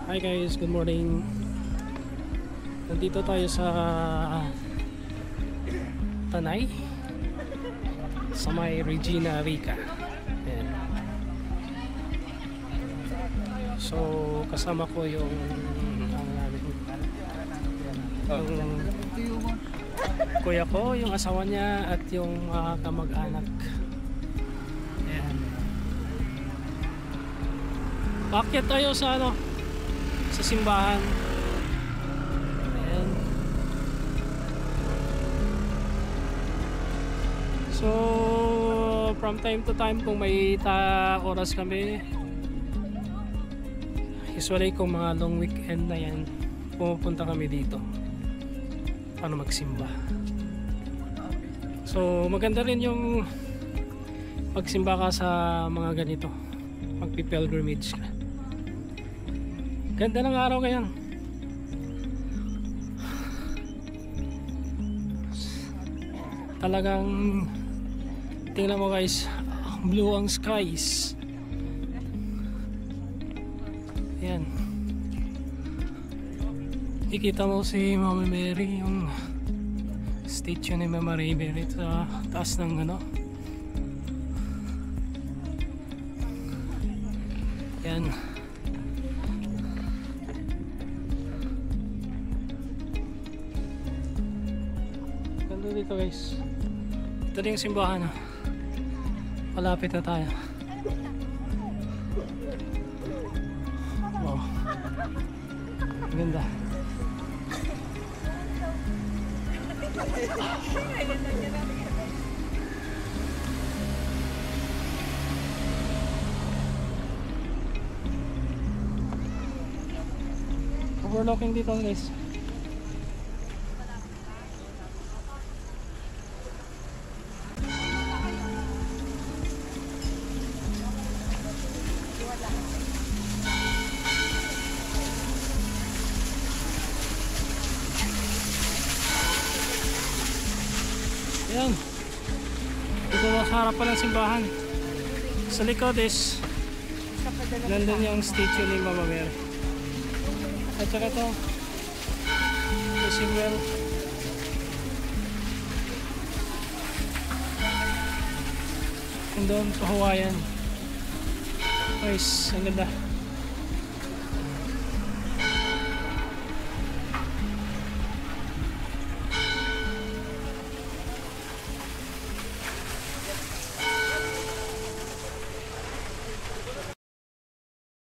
Hi guys, good morning. Nandito tayo sa Tanay sa may Regina Rica. Ayan. So kasama ko yung kuya ko, yung asawa niya at yung kamag-anak. Ayan. Paakyat tayo sa sa simbahan. Ayan. So from time to time kung may oras kami, usually kung mga long weekend na yan, pumupunta kami dito para magsimba. So maganda rin yung pagsimba ka sa mga ganito, magpi-pilgrimage ka. Ganda ng araw ngayon. Talagang tingnan mo guys, blue ang skies. Ayan. Ikita mo si Mama Mary, yung statue ni Mama Mary sa taas ng Ayan. Ganda dito guys. Ito din yung simbahan. Malapit na tayo. Wow. Ganda. Overlooking dito guys. Ayan. Dito sa harapan ng simbahan. Sa likod is nandun yung statue ni Mama Mary. At saka ito fishing well. And doon sa Hawaiian. Guys, ang ganda.